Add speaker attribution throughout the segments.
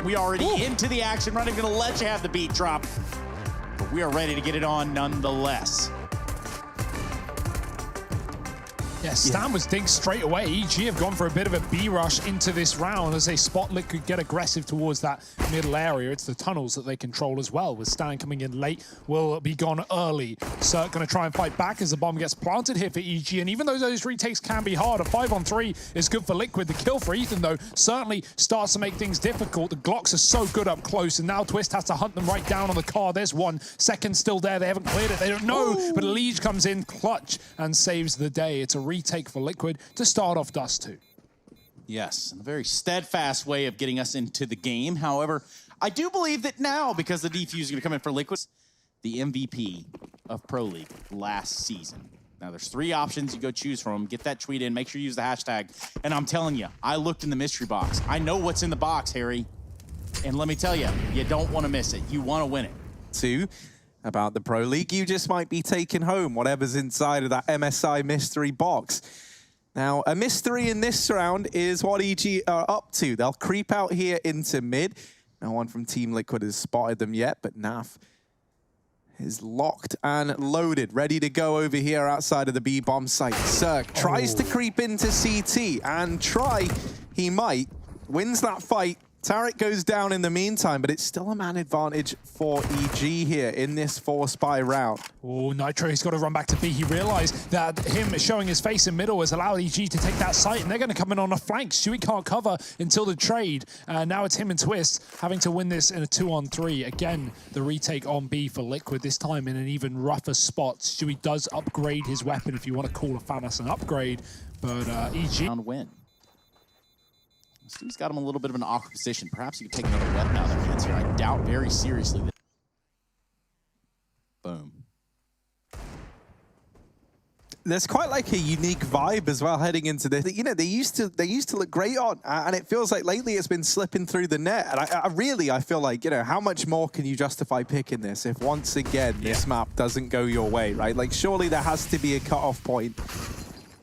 Speaker 1: We already into the action. Not even gonna let you have the beat drop, but we are ready to get it on nonetheless.
Speaker 2: Yeah, Stan was dinked straight away. EG have gone for a bit of a B rush into this round as they spot Liquid get aggressive towards that middle area. It's the tunnels that they control as well, with Stan coming in late, will be gone early. Cirque going to try and fight back as the bomb gets planted here for EG, and even though those retakes can be hard, a 5-on-3 is good for Liquid. The kill for Ethan, though, certainly starts to make things difficult. The Glocks are so good up close, and now Twist has to hunt them right down on the car. There's 1 second still there. They haven't cleared it. They don't know, but Liege comes in clutch and saves the day. It's a retake for Liquid to start off Dust2.
Speaker 1: Yes, a very steadfast way of getting us into the game. However, I do believe that now, because the defuse is going to come in for Liquid, the MVP of Pro League last season. Now, there's 3 options you go choose from. Get that tweet in. Make sure you use the hashtag. And I'm telling you, I looked in the mystery box. I know what's in the box, Harry. And let me tell you, you don't want to miss it. You want to win it.
Speaker 3: 2 about the Pro League, you just might be taking home whatever's inside of that MSI mystery box. Now, a mystery in this round is what EG are up to. They'll creep out here into mid. No one from Team Liquid has spotted them yet, but Naf is locked and loaded, ready to go over here outside of the B-bomb site. Cirque tries to creep into CT, and he might, wins that fight. Tarek goes down in the meantime, but it's still a man advantage for EG here in this 4-spy round.
Speaker 2: Oh, Nitro, he's got to run back to B. He realized that him showing his face in middle has allowed EG to take that site, and they're going to come in on a flank. Stewie can't cover until the trade. Now it's him and Twist having to win this in a 2-on-3. Again, the retake on B for Liquid, this time in an even rougher spot. Stewie does upgrade his weapon, if you want to call a Thanos an upgrade, but EG...
Speaker 1: win. Stewie's got him a little bit of an awkward position. Perhaps you could take another weapon out of their hands here. I doubt very seriously that. Boom.
Speaker 3: There's quite like a unique vibe as well heading into this. You know, they used to look great on, and it feels like lately it's been slipping through the net. And I feel like, you know, how much more can you justify picking this if once again this map doesn't go your way, right? Like, surely there has to be a cutoff point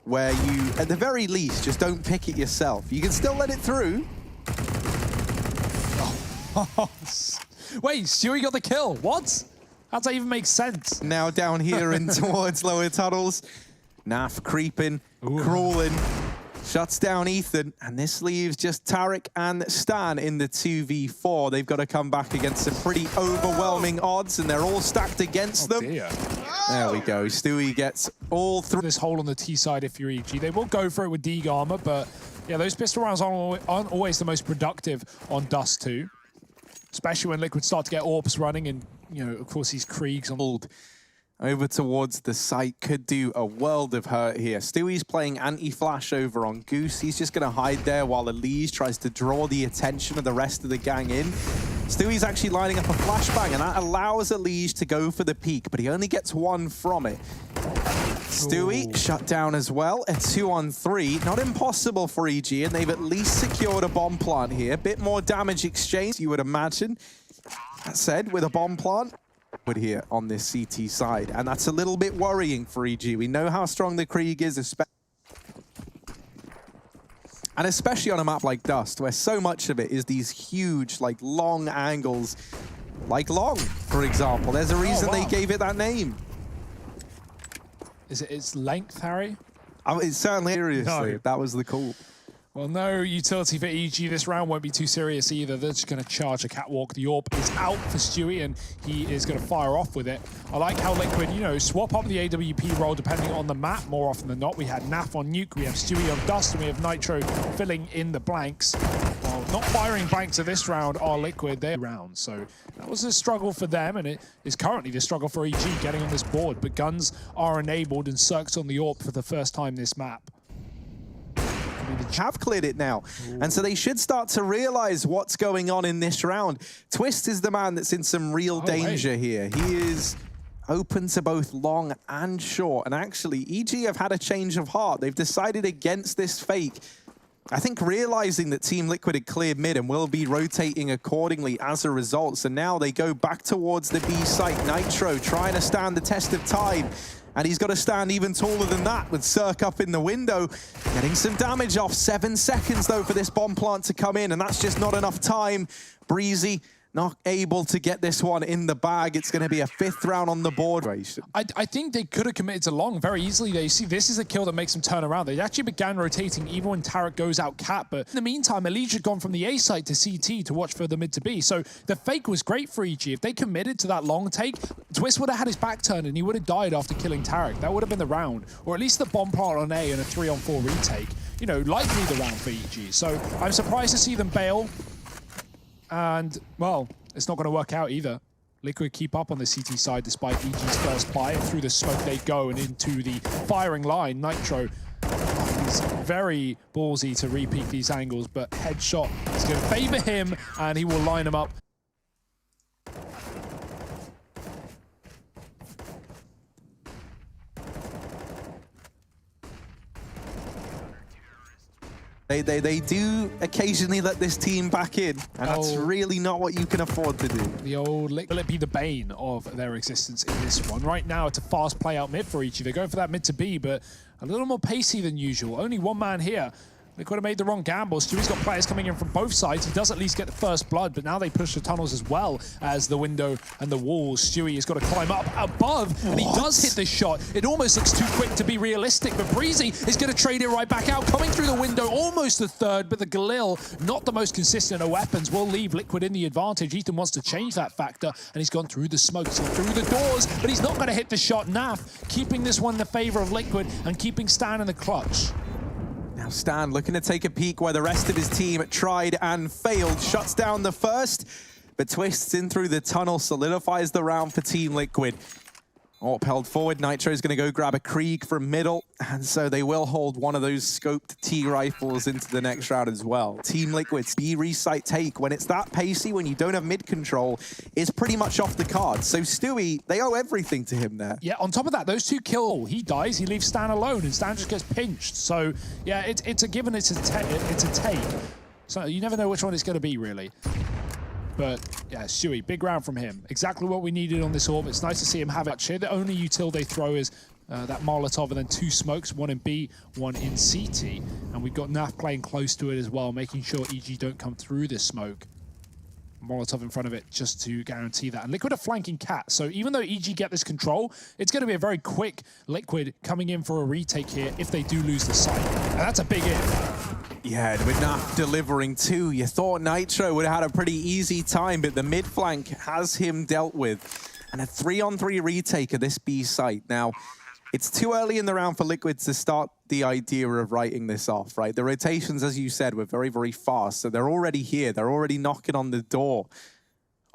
Speaker 3: where you, at the very least, just don't pick it yourself. You can still let it through.
Speaker 2: Oh. Wait, Stewie got the kill. What? How does that even make sense?
Speaker 3: Now down here in towards lower tunnels. Naf creeping, crawling, shuts down Ethan, and this leaves just Tarek and Stan in the 2v4. They've got to come back against some pretty overwhelming odds, and they're all stacked against them.
Speaker 2: Dear.
Speaker 3: There we go. Stewie gets all through
Speaker 2: this hole on the T side if you're EG. They will go for it with Deeg armor, but yeah, those pistol rounds aren't always the most productive on Dust2, especially when Liquid start to get AWPs running, and you know, of course, these Kriegs on
Speaker 3: over towards the site could do a world of hurt here. Stewie's playing anti-flash over on Goose. He's just going to hide there while Elise tries to draw the attention of the rest of the gang in. Stewie's actually lining up a flashbang, and that allows Elise to go for the peak, but he only gets 1 from it. Stewie shut down as well. A 2-on-3. Not impossible for EG, and they've at least secured a bomb plant here. Bit more damage exchange, you would imagine. That said, with a bomb plant, here on this CT side, and that's a little bit worrying for EG. We know how strong the Krieg is, and especially on a map like Dust, where so much of it is these huge, like, long angles, like Long, for example. There's a reason they gave it that name.
Speaker 2: Is it its length, Harry?
Speaker 3: Oh, it's certainly, seriously,
Speaker 2: no.
Speaker 3: That was the call.
Speaker 2: Well, no utility for EG. This round won't be too serious either. They're just going to charge a catwalk. The AWP is out for Stewie, and he is going to fire off with it. I like how Liquid, you know, swap up the AWP role depending on the map more often than not. We had Naf on Nuke, we have Stewie on Dust, and we have Nitro filling in the blanks. Well, not firing blanks of this round are Liquid. They're round, so that was a struggle for them, and it is currently the struggle for EG getting on this board. But guns are enabled, and Cirque's on the AWP for the first time this map.
Speaker 3: Have cleared it now. And so they should start to realize what's going on in this round. Twist is the man that's in some real danger here. He is open to both long and short. And actually, EG have had a change of heart. They've decided against this fake. I think realizing that Team Liquid had cleared mid and will be rotating accordingly as a result. So now they go back towards the B site. Nitro trying to stand the test of time. And he's got to stand even taller than that with Cirque up in the window. Getting some damage off. 7 seconds, though, for this bomb plant to come in, and that's just not enough time. Breezy not able to get this one in the bag. It's going to be a 5th round on the board.
Speaker 2: I think they could have committed to long very easily. They see this is a kill that makes them turn around. They actually began rotating even when Tarek goes out cat, but in the meantime, Elite had gone from the A site to CT to watch for the mid to B. So the fake was great for EG. If they committed to that long take, Twist would have had his back turned and he would have died after killing Tarek. That would have been the round, or at least the bomb plant on A and a 3-on-4 retake. You know, likely the round for EG. So I'm surprised to see them bail. And, well, it's not going to work out either. Liquid keep up on the CT side despite EG's first buy. Through the smoke they go and into the firing line. Nitro is very ballsy to repeat these angles, but headshot is going to favor him and he will line them up.
Speaker 3: They do occasionally let this team back in, and that's really not what you can afford to do.
Speaker 2: The old lick. Will it be the bane of their existence in this one? Right now, it's a fast play out mid for each. They're going for that mid to B, but a little more pacey than usual. Only one man here. They could have made the wrong gamble. Stewie's got players coming in from both sides. He does at least get the first blood, but now they push the tunnels as well as the window and the walls. Stewie has got to climb up above, and he does hit this shot. It almost looks too quick to be realistic, but Breezy is going to trade it right back out. Coming through the window, almost the third, but the Galil, not the most consistent of weapons, will leave Liquid in the advantage. Ethan wants to change that factor, and he's gone through the smoke, so through the doors, but he's not going to hit the shot. Naf keeping this one in the favor of Liquid and keeping Stan in the clutch.
Speaker 3: Now Stan looking to take a peek where the rest of his team tried and failed. Shuts down the first, but twists in through the tunnel, solidifies the round for Team Liquid. AWP held forward. Nitro's going to go grab a Krieg from middle, and so they will hold one of those scoped T rifles into the next round as well. Team Liquid's B resite take, when it's that pacey, when you don't have mid control, is pretty much off the cards. So Stewie, they owe everything to him there.
Speaker 2: Yeah, on top of that, those two kill. He dies, he leaves Stan alone, and Stan just gets pinched. So yeah, it's a given, it's a take. So you never know which one it's going to be, really. But yeah, Stewie, big round from him. Exactly what we needed on this AWP. It's nice to see him have it here. The only util they throw is that Molotov and then 2 smokes, 1 in B, 1 in CT. And we've got Naf playing close to it as well, making sure EG don't come through this smoke. Molotov in front of it just to guarantee that. And Liquid are flanking Cat, so even though EG get this control, it's going to be a very quick Liquid coming in for a retake here if they do lose the site. And that's a big if.
Speaker 3: Yeah, and with Naf delivering too, you thought Nitro would have had a pretty easy time, but the mid flank has him dealt with. And a 3-on-3 retake of this B site. Now, it's too early in the round for Liquid to start the idea of writing this off, right? The rotations, as you said, were very, very fast. So they're already here. They're already knocking on the door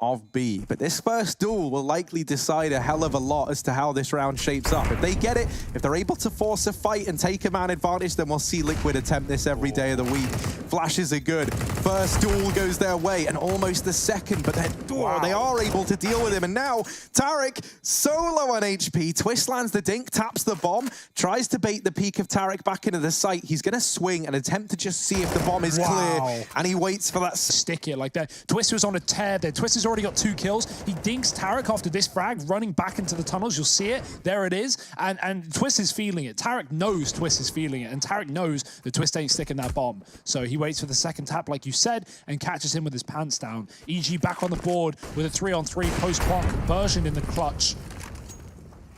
Speaker 3: of B. But this first duel will likely decide a hell of a lot as to how this round shapes up. If they get it, if they're able to force a fight and take a man advantage, then we'll see Liquid attempt this every day of the week. Flashes are good. First duel goes their way, and almost the second, but then they are able to deal with him. And now Tarek, so low on HP. Twist lands the dink, taps the bomb, tries to bait the peak of Tarek back into the site. He's going to swing and attempt to just see if the bomb is clear, and he waits for that.
Speaker 2: Stick it like that. Twist was on a tear there. Twist has already got 2 kills. He dinks Tarek after this frag, running back into the tunnels. You'll see it. There it is. And Twist is feeling it. Tarek knows Twist is feeling it, and Tarek knows that Twist ain't sticking that bomb. So he waits for the second tap, like you said, and catches him with his pants down. EG back on the board with a 3-on-3 post-quad conversion in the clutch.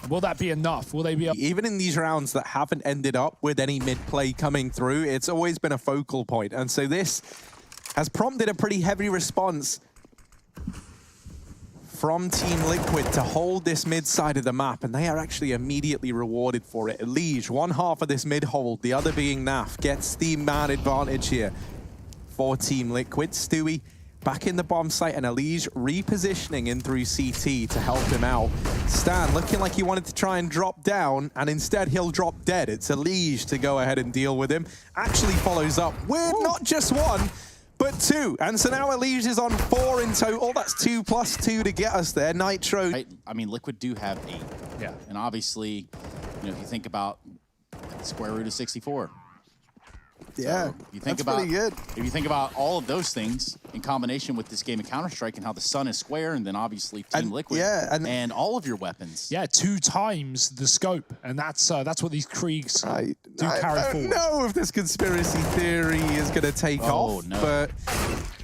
Speaker 2: Will that be enough? Will they be up?
Speaker 3: Even in these rounds that haven't ended up with any mid-play coming through, it's always been a focal point. And so this has prompted a pretty heavy response from Team Liquid to hold this mid side of the map, and they are actually immediately rewarded for it. Elige, one half of this mid hold, the other being Naf, gets the man advantage here for Team Liquid. Stewie back in the bomb site, and Elige repositioning in through CT to help him out. Stan looking like he wanted to try and drop down, and instead he'll drop dead. It's Elige to go ahead and deal with him. Actually follows up with not just 1, but 2. And so now Elige is on 4 in total. That's 2 plus 2 to get us there. Nitro.
Speaker 1: I mean, Liquid do have 8.
Speaker 2: Yeah.
Speaker 1: And obviously, you know, if you think about the square root of 64,
Speaker 3: Yeah,
Speaker 1: So you think
Speaker 3: that's
Speaker 1: about,
Speaker 3: pretty good.
Speaker 1: If you think about all of those things in combination with this game of Counter-Strike and how the sun is square, and then obviously Team Liquid, and all of your weapons.
Speaker 2: Yeah, 2 times the scope, and that's what these Kriegs do carry forward.
Speaker 3: I don't know if this conspiracy theory is going to take off, but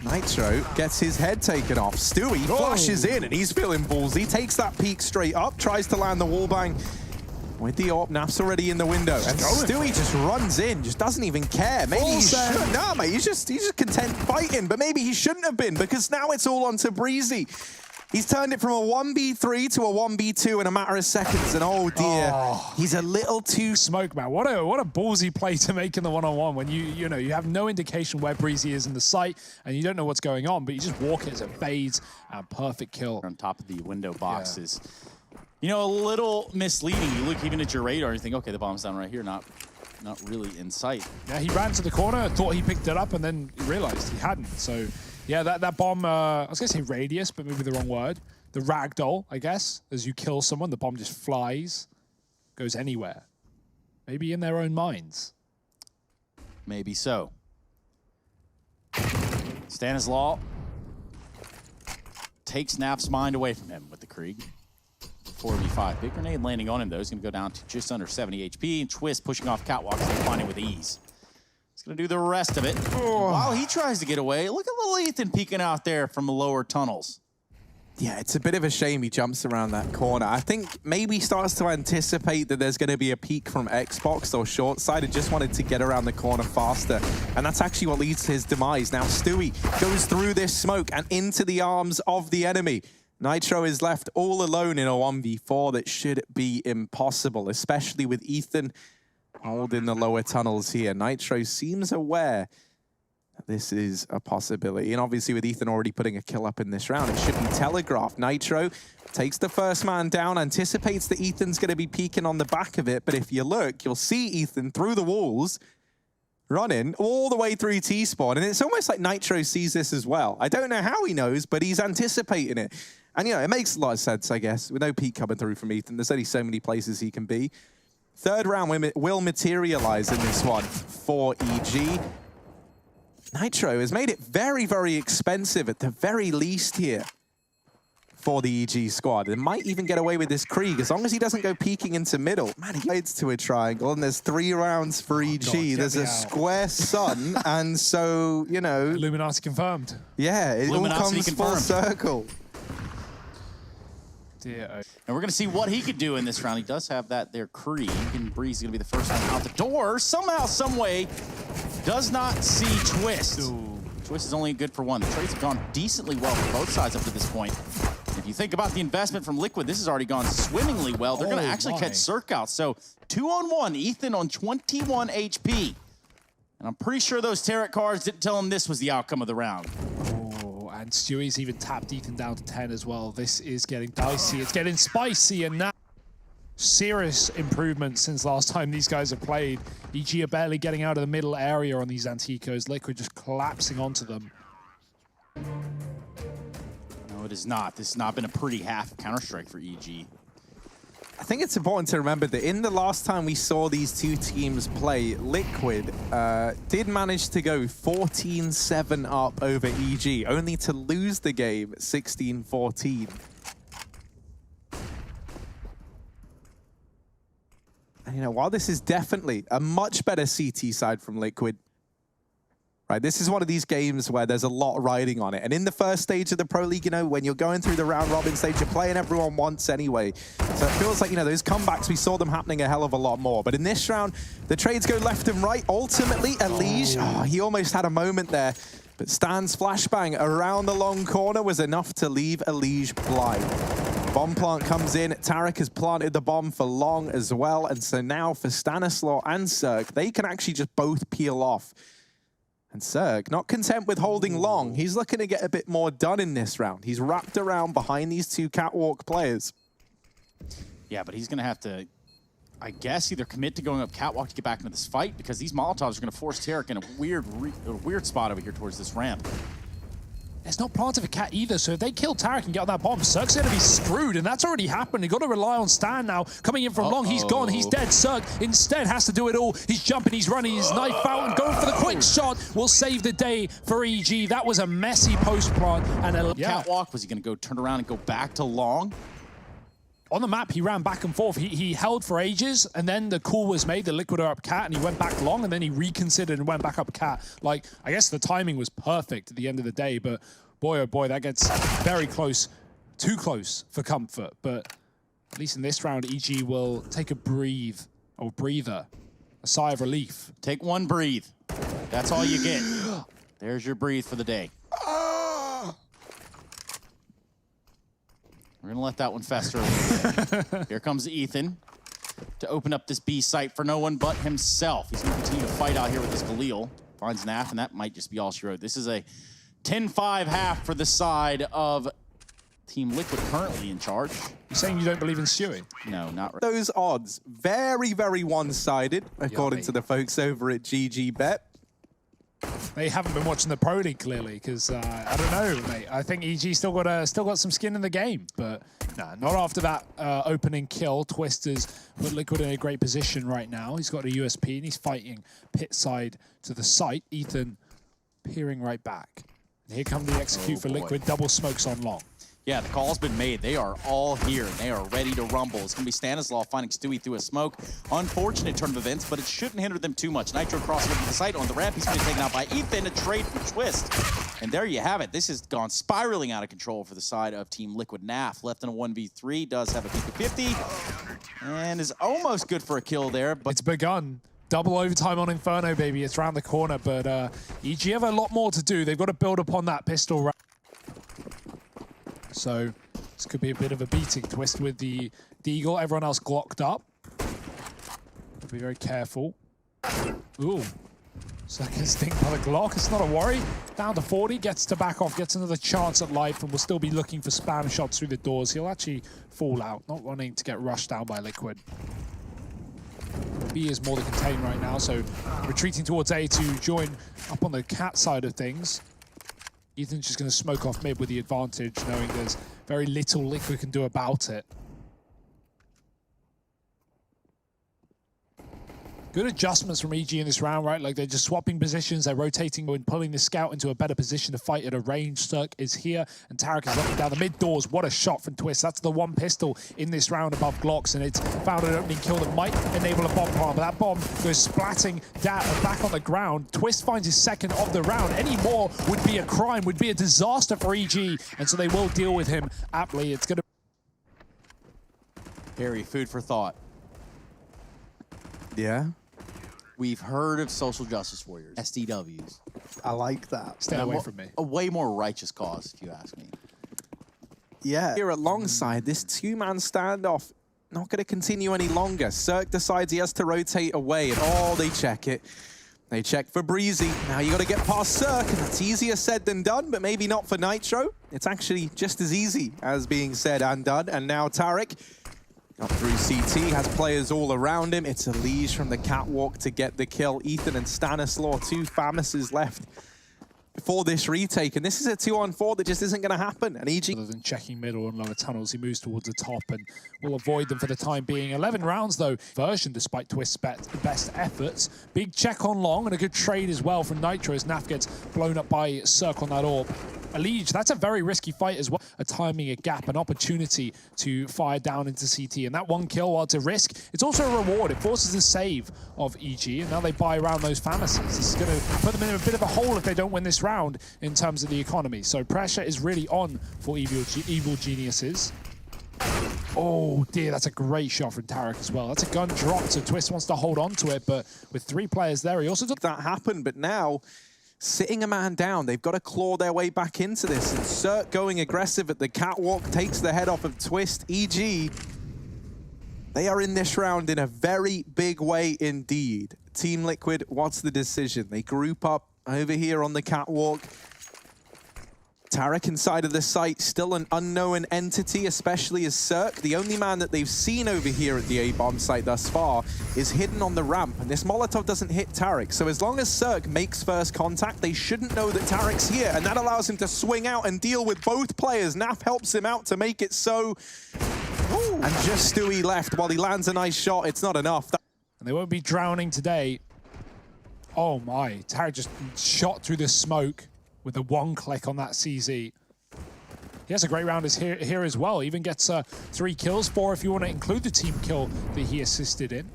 Speaker 3: Nitro gets his head taken off. Stewie flashes in, and he's feeling ballsy, takes that peek straight up, tries to land the wallbang. With the AWP, Naf's already in the window, and Stewie just runs in, just doesn't even care. Maybe he should. No, mate, he's just content fighting, but maybe he shouldn't have been, because now it's all onto Breezy. He's turned it from a 1v3 to a 1v2 in a matter of seconds, and oh dear, he's a little too
Speaker 2: smoke, man. What a ballsy play to make in the one-on-one when you know you have no indication where Breezy is in the site, and you don't know what's going on, but you just walk it as it fades, and perfect kill
Speaker 1: on top of the window boxes. You know, a little misleading. You look even at your radar and you think, okay, the bomb's down right here, not really in sight.
Speaker 2: Yeah, he ran to the corner, thought he picked it up, and then realized he hadn't. So, yeah, that bomb, I was going to say radius, but maybe the wrong word. The ragdoll, I guess. As you kill someone, the bomb just flies, goes anywhere. Maybe in their own minds.
Speaker 1: Maybe so. Stanislaw takes Naf's mind away from him with the Krieg. 4v5. Big grenade landing on him, though. He's going to go down to just under 70 HP. And Twist pushing off catwalks and finding with ease. He's going to do the rest of it. While he tries to get away, look at little Ethan peeking out there from the lower tunnels.
Speaker 3: Yeah, it's a bit of a shame he jumps around that corner. I think maybe he starts to anticipate that there's going to be a peek from Xbox or short side and just wanted to get around the corner faster. And that's actually what leads to his demise. Now Stewie goes through this smoke and into the arms of the enemy. Nitro is left all alone in a 1v4 that should be impossible, especially with Ethan holding the lower tunnels here. Nitro seems aware that this is a possibility. And obviously with Ethan already putting a kill up in this round, it should be telegraphed. Nitro takes the first man down, anticipates that Ethan's going to be peeking on the back of it. But if you look, you'll see Ethan through the walls, running all the way through T-spawn. And it's almost like Nitro sees this as well. I don't know how he knows, but he's anticipating it. And, you know, it makes a lot of sense, I guess, with no peek coming through from Ethan. There's only so many places he can be. Third round will materialize in this one for EG. Nitro has made it very, very expensive at the very least here for the EG squad. They might even get away with this Krieg as long as he doesn't go peeking into middle. Man, he leads to a triangle, and there's 3 rounds for EG. There's a square sun, and so, you know...
Speaker 2: Illuminati confirmed.
Speaker 3: Yeah, it all comes full circle.
Speaker 2: Dear.
Speaker 1: And we're going to see what he could do in this round. He does have that there Krieg, and Breeze is going to be the first one out the door. Somehow, some way, does not see Twist.
Speaker 2: Ooh.
Speaker 1: Twist is only good for 1. The trades have gone decently well for both sides up to this point. If you think about the investment from Liquid, this has already gone swimmingly well. They're going to actually catch Cirque out. So 2-on-1, Ethan on 21 HP. And I'm pretty sure those tarot cards didn't tell him this was the outcome of the round.
Speaker 2: And Stewie's even tapped Ethan down to 10 as well. This is getting dicey. It's getting spicy, and now serious improvement since last time these guys have played. EG are barely getting out of the middle area on these Anticos. Liquid just collapsing onto them.
Speaker 1: No, it is not. This has not been a pretty half of Counter-Strike for EG.
Speaker 3: I think it's important to remember that in the last time we saw these two teams play, Liquid did manage to go 14-7 up over EG, only to lose the game 16-14. And, you know, while this is definitely a much better CT side from Liquid, right, this is one of these games where there's a lot riding on it. And in the first stage of the Pro League, you know, when you're going through the round-robin stage, you're playing everyone once anyway. So it feels like, you know, those comebacks, we saw them happening a hell of a lot more. But in this round, the trades go left and right. Ultimately, Elige, he almost had a moment there. But Stan's flashbang around the long corner was enough to leave Elige blind. Bomb plant comes in. Tarek has planted the bomb for long as well. And so now for Stanislaw and Cirque, they can actually just both peel off. And Cirque, not content with holding long, he's looking to get a bit more done in this round. He's wrapped around behind these two catwalk players.
Speaker 1: Yeah, but he's going to have to, I guess, either commit to going up catwalk to get back into this fight, because these Molotovs are going to force Tarek in a weird spot over here towards this ramp.
Speaker 2: It's not planted for Cat either, so if they kill Tarek and get on that bomb, Cirque's going to be screwed, and that's already happened. They've got to rely on Stan now. Coming in from long, he's gone, he's dead. Cirque instead has to do it all. He's jumping, he's running, his knife out, and going for the quick shot will save the day for EG. That was a messy post plant. And a
Speaker 1: catwalk, was he going to go turn around and go back to long?
Speaker 2: On the map, he ran back and forth. He held for ages, and then the call was made, the Liquid are up Cat, and he went back long, and then he reconsidered and went back up Cat. Like, I guess the timing was perfect at the end of the day, but boy, oh boy, that gets very close, too close for comfort. But at least in this round, EG will take a breather, a sigh of relief.
Speaker 1: Take one breathe. That's all you get. There's your breathe for the day. We're gonna let that one fester a little bit. Here comes Ethan to open up this B site for no one but himself. He's gonna continue to fight out here with this Galil. Finds Naf, and that might just be all she wrote. This is a 10-5 half for the side of Team Liquid, currently in charge.
Speaker 2: You're saying you don't believe in Stewie?
Speaker 1: No, not really.
Speaker 3: Those odds, very, very one-sided, according to the folks over at GG Bet.
Speaker 2: They haven't been watching the Pro League clearly, because I don't know, mate. I think EG still got some skin in the game, but nah, not after that opening kill. Twisters put Liquid in a great position right now. He's got a USP and he's fighting pit side to the site. Ethan peering right back. And here come the execute for Liquid. Double smokes on long.
Speaker 1: Yeah, the call's been made. They are all here, and they are ready to rumble. It's going to be Stanislaw finding Stewie through a smoke. Unfortunate turn of events, but it shouldn't hinder them too much. Nitro crossing over the site on the ramp. He's going to be taken out by Ethan, a trade from Twist. And there you have it. This has gone spiraling out of control for the side of Team Liquid. Naf left in a 1v3, does have a peak of 50, and is almost good for a kill there. But
Speaker 2: it's begun. Double overtime on Inferno, baby. It's around the corner, but EG have a lot more to do. They've got to build upon that pistol round. So this could be a bit of a beating. Twist with the Deagle. Everyone else glocked up. Be very careful. Ooh. Second sting by the Glock. It's not a worry. Down to 40. Gets to back off. Gets another chance at life and will still be looking for spam shots through the doors. He'll actually fall out. Not wanting to get rushed down by Liquid. B is more the contain right now. So retreating towards A to join up on the Cat side of things. Ethan's just going to smoke off mid with the advantage, knowing there's very little Liquid can do about it. Good adjustments from EG in this round, right? Like, they're just swapping positions, they're rotating and pulling the scout into a better position to fight at a range. Cirque is here, and Tarek is locking down the mid doors. What a shot from Twist. That's the one pistol in this round above Glocks, and it's found an opening kill that might enable a bomb plant, but that bomb goes splatting down back on the ground. Twist finds his second of the round. Any more would be a crime, would be a disaster for EG, and so they will deal with him aptly. It's going to...
Speaker 1: Harry, food for thought.
Speaker 3: Yeah?
Speaker 1: We've heard of social justice warriors, SDWs.
Speaker 3: I like that.
Speaker 2: Stay away from me.
Speaker 1: A way more righteous cause, if you ask me.
Speaker 3: Yeah. Here alongside this two-man standoff, not going to continue any longer. Cirque decides he has to rotate away, and they check it. They check for Breezy. Now you got to get past Cirque, and that's easier said than done, but maybe not for Nitro. It's actually just as easy as being said and done. And now Tarek, up through CT, has players all around him. It's Elise from the catwalk to get the kill. Ethan and Stanislaw, two Famuses left for this retake. And this is a 2-on-4 that just isn't going to happen. And EG...
Speaker 2: Other than checking middle and lower tunnels, he moves towards the top and will avoid them for the time being. 11 rounds, though. Version, despite Twist's best efforts. Big check on long and a good trade as well from Nitro as Naf gets blown up by Cirque on that orb. Elige, that's a very risky fight as well. A timing, a gap, an opportunity to fire down into CT. And that one kill, while it's a risk, it's also a reward. It forces a save of EG, and now they buy around those Famuses. This is going to put them in a bit of a hole if they don't win this round in terms of the economy. So pressure is really on for evil geniuses. Oh dear, that's a great shot from Tarek as well. That's a gun drop, so Twist wants to hold on to it, but with 3 players there, he also took
Speaker 3: that happen, but now sitting a man down, they've got to claw their way back into this. And Cirque going aggressive at the catwalk takes the head off of Twist. EG, they are in this round in a very big way indeed. Team Liquid, what's the decision? They group up over here on the catwalk. Tarek inside of the site, still an unknown entity, especially as Cirque, the only man that they've seen over here at the A-bomb site thus far, is hidden on the ramp. And this Molotov doesn't hit Tarek. So as long as Cirque makes first contact, they shouldn't know that Tarek's here. And that allows him to swing out and deal with both players. Naf helps him out to make it so. Ooh. And just Stewie left while he lands a nice shot. It's not enough.
Speaker 2: And they won't be drowning today. Oh my, Tarek just shot through the smoke with the one click on that CZ. He has a great round here as well. Even gets 3 kills, 4 if you want to include the team kill that he assisted in.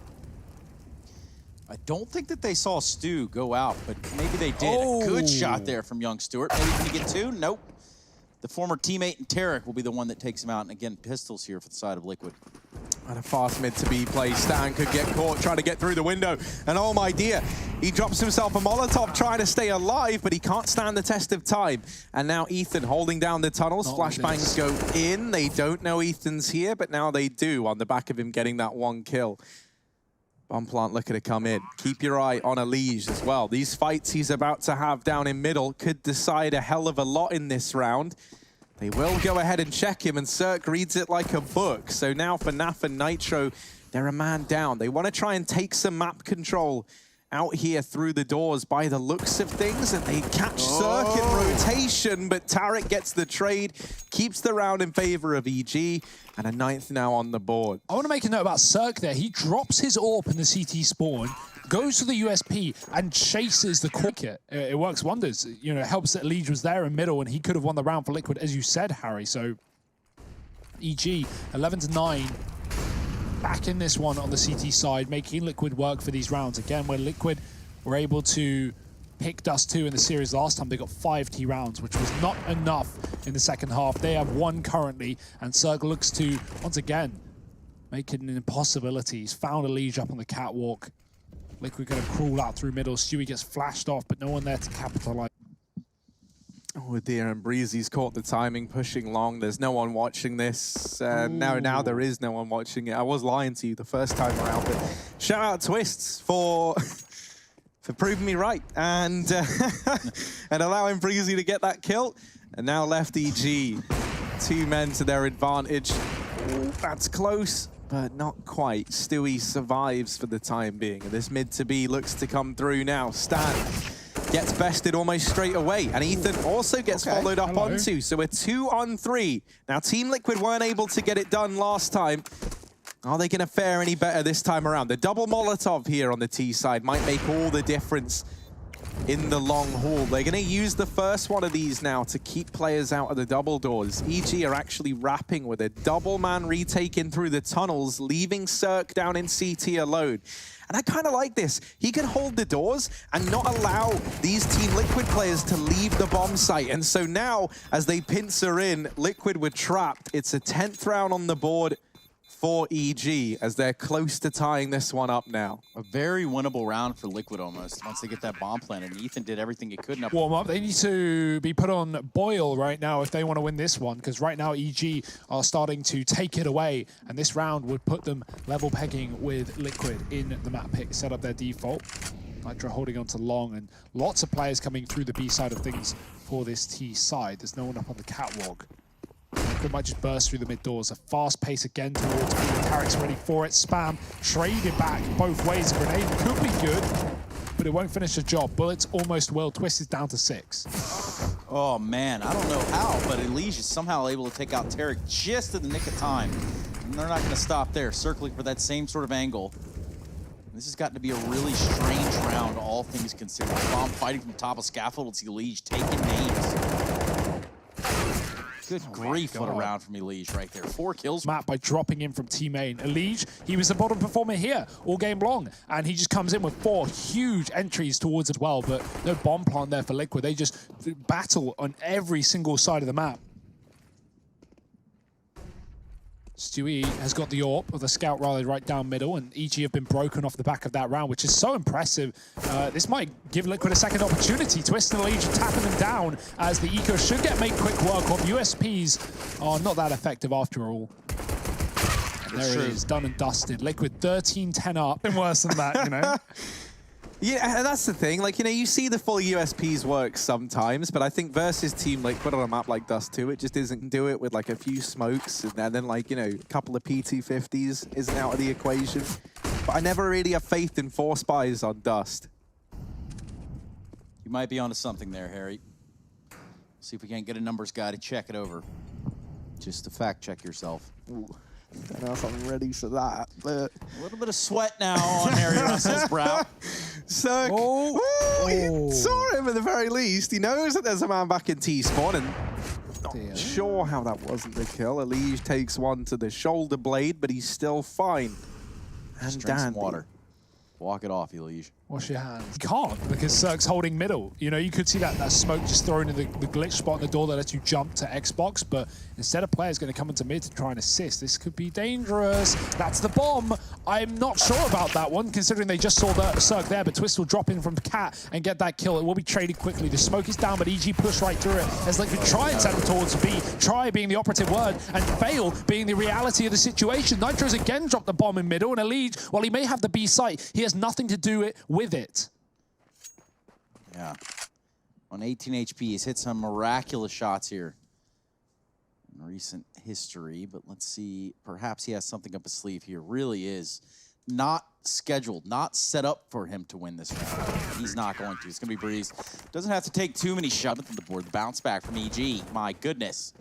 Speaker 1: I don't think that they saw Stu go out, but maybe they did.
Speaker 2: Oh.
Speaker 1: A good shot there from young Stewart. Maybe can he get 2? Nope. The former teammate in Tarek will be the one that takes him out. And again, pistols here for the side of Liquid.
Speaker 3: And a fast mid to be played. Stan could get caught trying to get through the window. And oh my dear, he drops himself a Molotov trying to stay alive, but he can't stand the test of time. And now Ethan holding down the tunnels. Flashbangs go in. They don't know Ethan's here, but now they do on the back of him getting that 1 kill. Bomb plant looking to come in. Keep your eye on Elige as well. These fights he's about to have down in middle could decide a hell of a lot in this round. They will go ahead and check him, and Cirque reads it like a book. So now for Naf and Nitro, they're a man down. They want to try and take some map control out here through the doors by the looks of things, and they catch Cirque in rotation, but Tarek gets the trade, keeps the round in favor of EG, and a 9th now on the board.
Speaker 2: I want to make a note about Cirque there. He drops his AWP in the CT spawn, goes to the USP, and chases the core. It works wonders. You know, it helps that Elige was there in middle, and he could have won the round for Liquid, as you said, Harry. So, EG, 11-9. Back in this one on the CT side, making Liquid work for these rounds. Again, where Liquid were able to pick Dust2 in the series last time, they got 5 T rounds, which was not enough in the second half. They have 1 currently, and Cirque looks to, once again, make it an impossibility. He's found Elige up on the catwalk. Liquid gonna crawl out through middle. Stewie gets flashed off, but no one there to capitalize.
Speaker 3: Oh dear, and Breezy's caught the timing, pushing long. There's no one watching this. Now there is no one watching it. I was lying to you the first time around, but shout out Twists for proving me right and and allowing Breezy to get that kill. And now left EG, 2 men to their advantage. Ooh, that's close, but not quite. Stewie survives for the time being, and this mid to B looks to come through now. Stan gets bested almost straight away, and Ethan also gets followed up onto. So we're 2-on-3. Now Team Liquid weren't able to get it done last time. Are they going to fare any better this time around? The double Molotov here on the T side might make all the difference in the long haul. They're going to use the first one of these now to keep players out of the double doors. EG are actually wrapping with a double man retake in through the tunnels, leaving Cirque down in CT alone. And I kind of like this. He can hold the doors and not allow these Team Liquid players to leave the bomb site. And so now, as they pincer in, Liquid were trapped. It's a 10th round on the board for EG as they're close to tying this one up now.
Speaker 1: A very winnable round for Liquid almost, once they get that bomb planted. And Ethan did everything he could.
Speaker 2: Warm up. They need to be put on boil right now if they want to win this one, because right now EG are starting to take it away, and this round would put them level pegging with Liquid in the map pick, set up their default. Nitro holding on to long, and lots of players coming through the B side of things for this T side. There's no one up on the catwalk. Liquid might just burst through the mid doors. A fast pace again towards B. Tarek's ready for it. Spam, traded back both ways. A grenade could be good, but it won't finish the job. Bullets almost will. Twist is down to 6.
Speaker 1: Oh man, I don't know how, but Elige is somehow able to take out Tarek just in the nick of time. And they're not going to stop there, circling for that same sort of angle. This has gotten to be a really strange round, all things considered. Bomb fighting from the top of scaffold. It's Elige taking names. Good grief, what a round from Elige right there. 4 kills.
Speaker 2: Matt by dropping in from team main. Elige, he was the bottom performer here all game long, and he just comes in with 4 huge entries towards as well, but no bomb plant there for Liquid. They just battle on every single side of the map. Stewie has got the AWP with a scout rally right down middle, and EG have been broken off the back of that round, which is so impressive. This might give Liquid a second opportunity. Twist and Elige tapping them down, as the eco should make quick work of. USPs are not that effective after all. And there it is, done and dusted. Liquid 13-10 up, and worse than that, you know.
Speaker 3: Yeah, and that's the thing. Like, you know, you see the full USPs work sometimes, but I think versus Team Liquid on a map like Dust2, it just isn't do it with like a few smokes and then like, you know, a couple of P250s isn't out of the equation. But I never really have faith in 4 spies on Dust.
Speaker 1: You might be onto something there, Harry. See if we can't get a numbers guy to check it over. Just to fact check yourself.
Speaker 3: Ooh, I don't know if I'm ready for that, but...
Speaker 1: A little bit of sweat now on Harry Russell's brow.
Speaker 3: Suck.
Speaker 2: Oh.
Speaker 3: He saw him at the very least. He knows that there's a man back in T-spawn and not sure how that wasn't the kill. Elige takes one to the shoulder blade, but he's still fine. And
Speaker 1: Just drink some
Speaker 3: dandy.
Speaker 1: water. Walk it off, Elige.
Speaker 2: Wash your hands. You can't, because Cirque's holding middle. You know, you could see that smoke just thrown in the glitch spot in the door that lets you jump to Xbox, but instead a player's going to come into mid to try and assist. This could be dangerous. That's the bomb. I'm not sure about that one, considering they just saw the Cirque there, but Twist will drop in from Cat and get that kill. It will be traded quickly. The smoke is down, but EG push right through it as Liquid try and send him towards B. Try being the operative word, and fail being the reality of the situation. Nitro's again dropped the bomb in middle, and Elige, while he may have the B site, he has nothing to do with it.
Speaker 1: Yeah. On 18 HP, he's hit some miraculous shots here in recent history, but let's see. Perhaps he has something up his sleeve here. Really is not scheduled, not set up for him to win this round. He's not going to. It's going to be Breeze. Doesn't have to take too many shots at the board. The bounce back from EG. My goodness.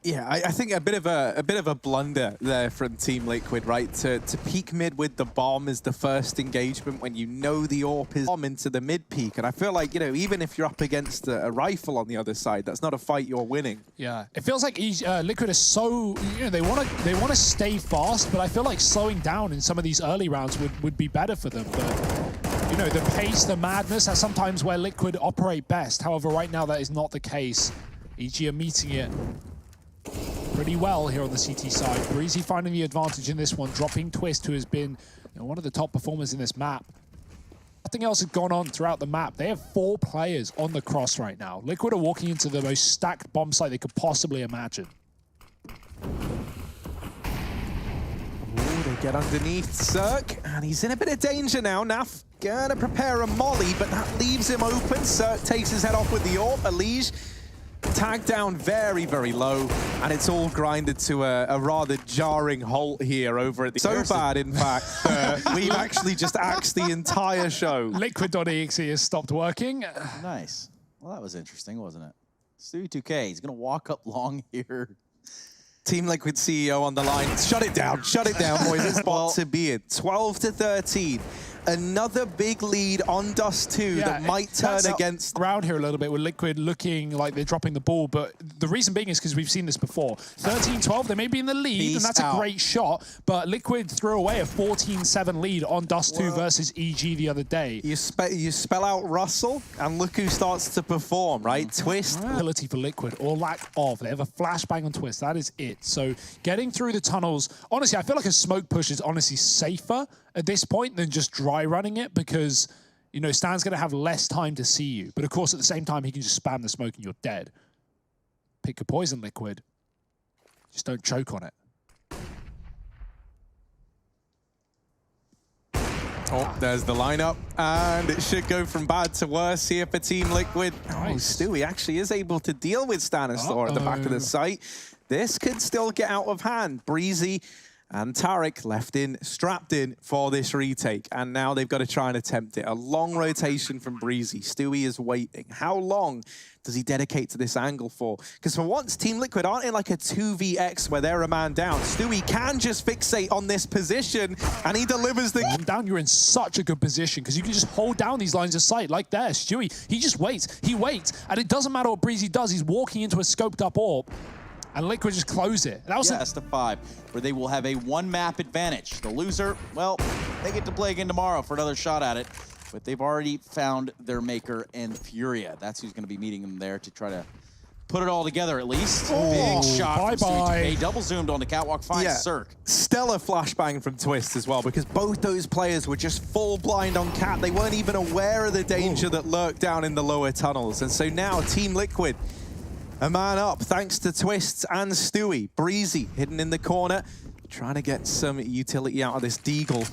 Speaker 3: Yeah, I think a bit of a blunder there from Team Liquid, right? To peek mid with the bomb is the first engagement when you know the AWP is bomb into the mid peak, and I feel like, you know, even if you're up against a rifle on the other side, that's not a fight you're winning. Yeah,
Speaker 2: it feels like Liquid is so, you know, they want to stay fast, but I feel like slowing down in some of these early rounds would be better for them. But you know, the pace, the madness, that's sometimes where Liquid operate best. However, right now that is not the case. EG are meeting it pretty well here on the CT side. Breezy finding the advantage in this one, dropping Twist, who has been, you know, one of the top performers in this map. Nothing else has gone on throughout the map. They have 4 players on the cross right now. Liquid are walking into the most stacked bomb site they could possibly imagine.
Speaker 3: Ooh, they get underneath Cirque, and he's in a bit of danger now. Naf gonna prepare a molly, but that leaves him open. Cirque takes his head off with the AWP. Elige tagged down very, very low, and it's all grinded to a rather jarring halt here over at the... So bad, in fact, we've actually just axed the entire show.
Speaker 2: Liquid.exe has stopped working.
Speaker 1: Nice. Well, that was interesting, wasn't it? Stu2K, he's going to walk up long here.
Speaker 3: Team Liquid CEO on the line. Shut it down, boys. It's spot to be in. 12-13. Another big lead on Dust2 that might turn against...
Speaker 2: Around here a little bit with Liquid looking like they're dropping the ball, but the reason being is because we've seen this before. 13-12, they may be in the lead, and that's a great shot, but Liquid threw away a 14-7 lead on Dust2 versus EG the other day.
Speaker 3: You spell out Russell, and look who starts to perform, right? Twist.
Speaker 2: Ability for Liquid, or lack of. They have a flashbang on Twist. That is it. So getting through the tunnels, honestly, I feel like a smoke push is honestly safer at this point than just dry running it, because, you know, Stan's going to have less time to see you. But of course, at the same time, he can just spam the smoke and you're dead. Pick a poison, Liquid. Just don't choke on it.
Speaker 3: Oh, there's the lineup, and it should go from bad to worse here for Team Liquid.
Speaker 2: Nice.
Speaker 3: Oh, Stewie actually is able to deal with Stanislaw at the back of the site. This could still get out of hand. Breezy and Tarek left in, strapped in for this retake, and now they've got to try and attempt it. A long rotation from Breezy. Stewie is waiting. How long does he dedicate to this angle for? Because for once, Team Liquid aren't in like a 2vx where they're a man down. Stewie can just fixate on this position, and he delivers the...
Speaker 2: Down, you're in such a good position, because you can just hold down these lines of sight like there. Stewie, he just waits. He waits, and it doesn't matter what Breezy does. He's walking into a scoped up AWP. And Liquid just close it. That was
Speaker 1: best of 5, where they will have a 1-map advantage. The loser, well, they get to play again tomorrow for another shot at it. But they've already found their maker in FURIA. That's who's going to be meeting them there to try to put it all together at least. Big shot from Stu2K. Double zoomed on the catwalk. Finds Cirque.
Speaker 3: Stellar flashbang from Twist as well, because both those players were just full blind on Cat. They weren't even aware of the danger that lurked down in the lower tunnels. And so now Team Liquid, a man up thanks to Twists and Stewie. Breezy hidden in the corner, trying to get some utility out of this Deagle.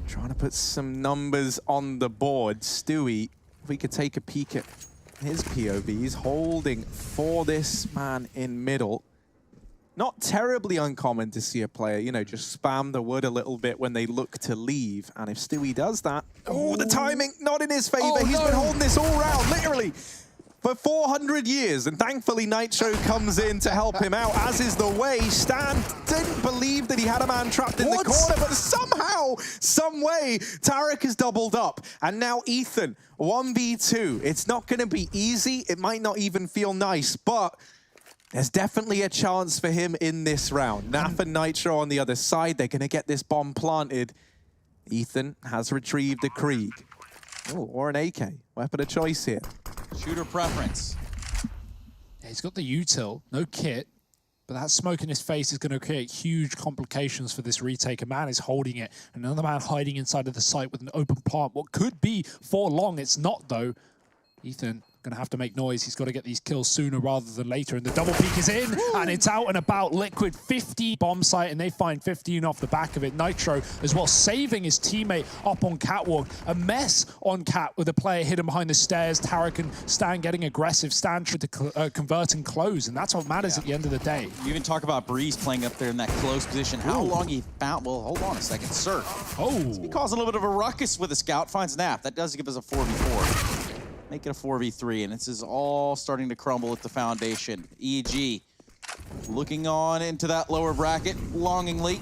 Speaker 3: Trying Trying to put some numbers on the board. Stewie, if we could take a peek at his POV, he's holding for this man in middle. Not terribly uncommon to see a player, you know, just spam the wood a little bit when they look to leave. And if Stewie does that, oh, the timing not in his favor.
Speaker 2: Oh,
Speaker 3: He's
Speaker 2: no.
Speaker 3: been holding this all round, literally, for 400 years. And thankfully, Nitro comes in to help him out, as is the way. Stan didn't believe that he had a man trapped in the corner, but somehow, some way, Tarek has doubled up. And now Ethan, 1v2. It's not going to be easy. It might not even feel nice, but there's definitely a chance for him in this round. Naf and Nitro on the other side. They're going to get this bomb planted. Ethan has retrieved the Krieg. Oh, or an AK. Weapon of choice here.
Speaker 1: Shooter preference.
Speaker 2: Yeah, he's got the util, no kit, but that smoke in his face is going to create huge complications for this retake. A man is holding it, another man hiding inside of the site with an open plant. What could be for long, it's not though. Ethan going to have to make noise. He's got to get these kills sooner rather than later. And the double peek is in, and it's out and about. Liquid 50 bomb site, and they find 15 off the back of it. Nitro as well, saving his teammate up on catwalk. A mess on cat with a player hidden behind the stairs. Tarek and Stan getting aggressive. Stan tried to convert and close, and that's what matters at the end of the day.
Speaker 1: You even talk about Breeze playing up there in that close position. How long he found? Well, hold on a second. Sir.
Speaker 2: Oh.
Speaker 1: He causing a little bit of a ruckus with a scout. Finds Naf. That does give us a 4v4. Make it a 4v3, and this is all starting to crumble at the foundation. EG looking on into that lower bracket longingly.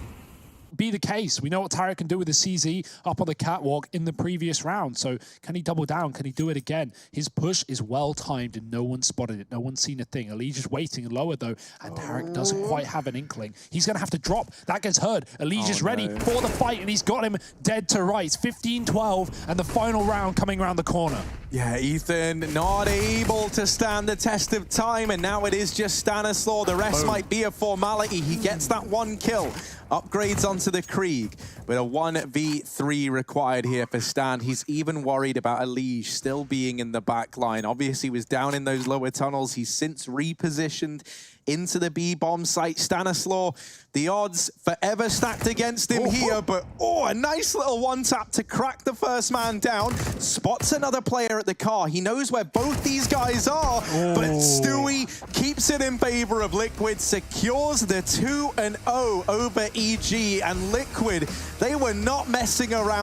Speaker 2: Be the case. We know what Tarek can do with the CZ up on the catwalk in the previous round. So can he double down? Can he do it again? His push is well timed and no one spotted it. No one's seen a thing. Elige is waiting lower though, and Tarek doesn't quite have an inkling. He's going to have to drop. That gets heard. Elige is ready for the fight, and he's got him dead to rights. 15-12, and the final round coming around the corner.
Speaker 3: Yeah, Ethan not able to stand the test of time, and now it is just Stanislaw. The rest might be a formality. He gets that one kill. Upgrades onto the Krieg, but a 1v3 required here for Stan. He's even worried about Elige still being in the back line. Obviously, he was down in those lower tunnels. He's since repositioned into the B-bomb site. Stanislaw, the odds forever stacked against him here, but a nice little one-tap to crack the first man down. Spots another player at the car. He knows where both these guys are, but Stewie keeps it in favor of Liquid, secures the 2-0 over EG, and Liquid, they were not messing around.